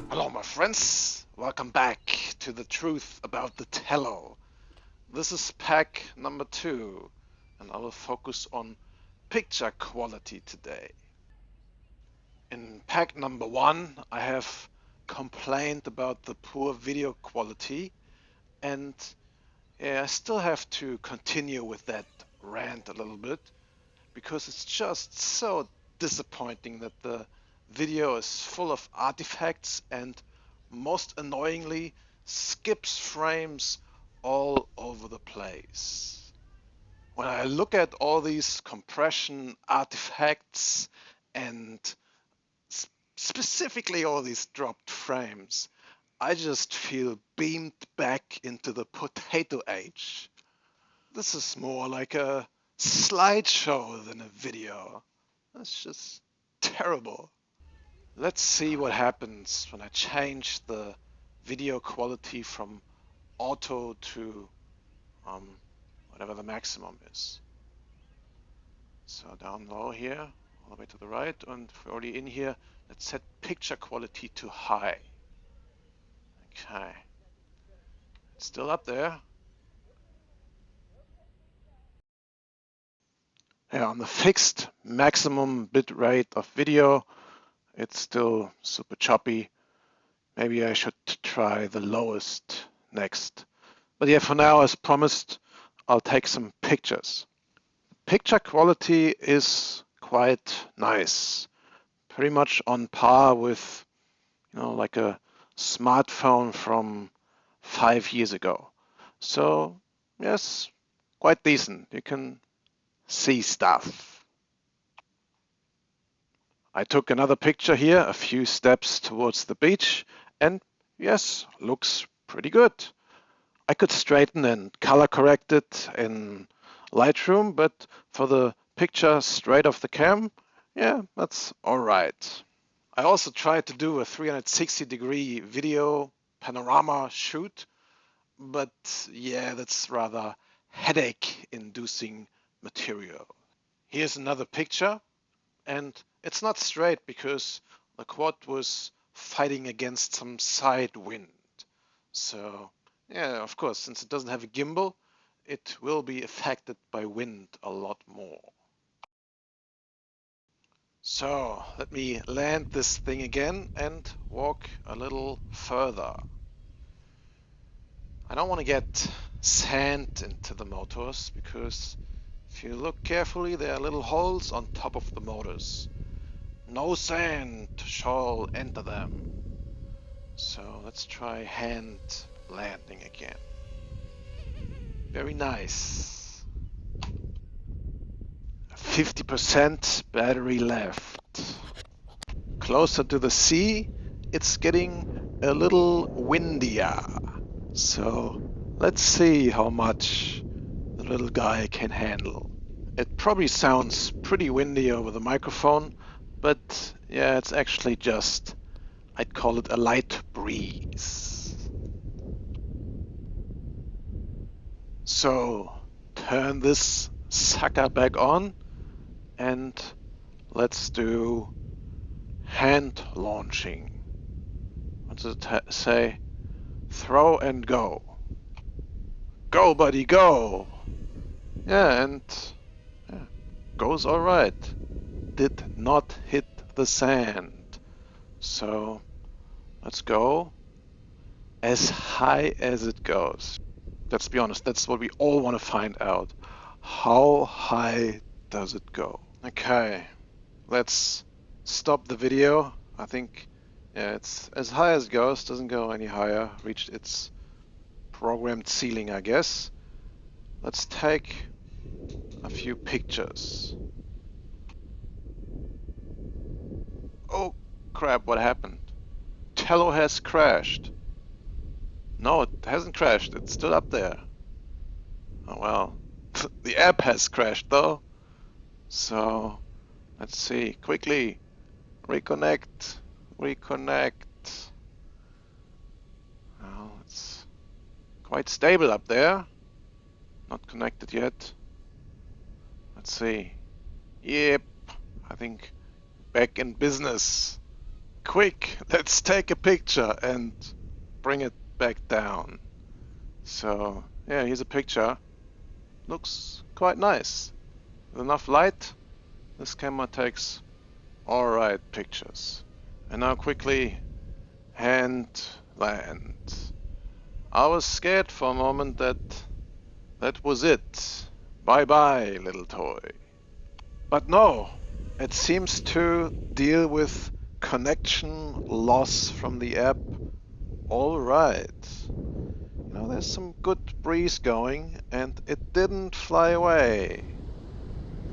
Hello my friends, welcome back to the truth about the Tello. This is pack number 2 and I will focus on picture quality today. In pack number 1 I have complained about the poor video quality and I still have to continue with that rant a little bit because it's just so disappointing that the video is full of artifacts and most annoyingly skips frames all over the place. When I look at all these compression artifacts and specifically all these dropped frames, I just feel beamed back into the potato age. This is more like a slideshow than a video. That's just terrible. Let's see what happens when I change the video quality from auto to whatever the maximum is. So down low here, all the way to the right, and if we're already in here, let's set picture quality to high. Okay, it's still up there. Yeah, on the fixed maximum bit rate of video, it's still super choppy. Maybe I should try the lowest next. But yeah, for now, as promised, I'll take some pictures. Picture quality is quite nice. Pretty much on par with, like a smartphone from 5 years ago. So yes, quite decent. You can see stuff. I took another picture here, a few steps towards the beach, and yes, looks pretty good. I could straighten and color correct it in Lightroom, but for the picture straight off the cam, yeah, that's all right. I also tried to do a 360-degree video panorama shoot, but yeah, that's rather headache-inducing material. Here's another picture, and it's not straight because the quad was fighting against some side wind. So yeah, of course, since it doesn't have a gimbal, it will be affected by wind a lot more. So let me land this thing again and walk a little further. I don't want to get sand into the motors because if you look carefully, there are little holes on top of the motors. No sand shall enter them. So let's try hand landing again. Very nice. 50% battery left. Closer to the sea, it's getting a little windier. So let's see how much the little guy can handle. It probably sounds pretty windy over the microphone, but yeah, it's actually just, I'd call it a light breeze. So turn this sucker back on and let's do hand launching. What does it say? Throw and go. Go, buddy, go! Yeah, and yeah, goes all right. Did not hit the sand. So let's go as high as it goes. Let's be honest, that's what we all want to find out. How high does it go? Okay, let's stop the video. I think, yeah, it's as high as it goes, doesn't go any higher, reached its programmed ceiling, I guess. Let's take a few pictures. Oh crap, what happened? Tello has crashed. No, it hasn't crashed, it's still up there. Oh well, the app has crashed though. So, let's see, quickly, reconnect. Well, it's quite stable up there. Not connected yet. Let's see. Yep, I think back in business. quick, let's take a picture and bring it back down. So yeah, here's a picture. Looks quite nice. With enough light, this camera takes alright pictures. And now quickly hand land. I was scared for a moment that was it. Bye bye, little toy. But no, it seems to deal with connection loss from the app. Alright. You know, there's some good breeze going and it didn't fly away.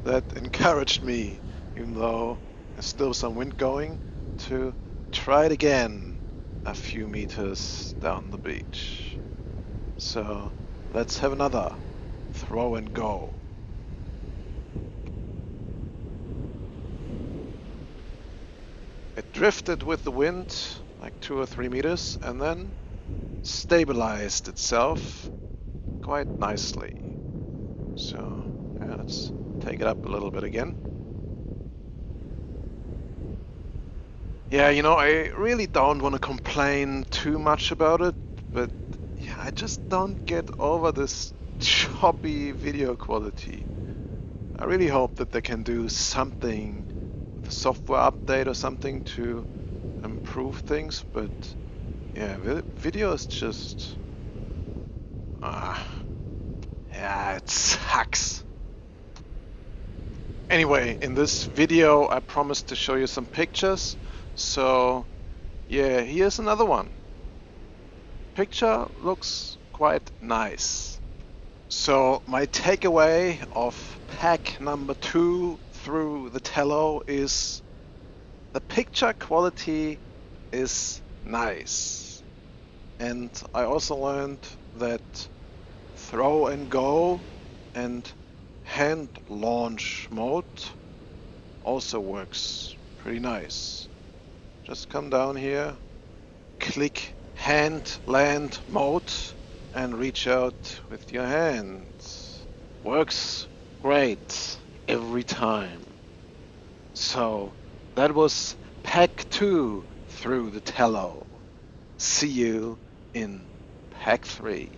That encouraged me, even though there's still some wind going, to try it again a few meters down the beach. So let's have another throw and go. It drifted with the wind like 2 or 3 meters and then stabilized itself quite nicely. So yeah, let's take it up a little bit again. Yeah, you know, I really don't want to complain too much about it, but yeah, I just don't get over this choppy video quality. I really hope that they can do something with a software update or something to improve things, but yeah, video is just... yeah, it sucks. Anyway, in this video I promised to show you some pictures, so yeah, here's another one. Picture looks quite nice. So my takeaway of pack number 2 through the Tello is the picture quality is nice. And I also learned that throw and go and hand launch mode also works pretty nice. Just come down here, click hand land mode and reach out with your hands. Works great every time. So that was pack 2 through the Tello. See you in pack 3.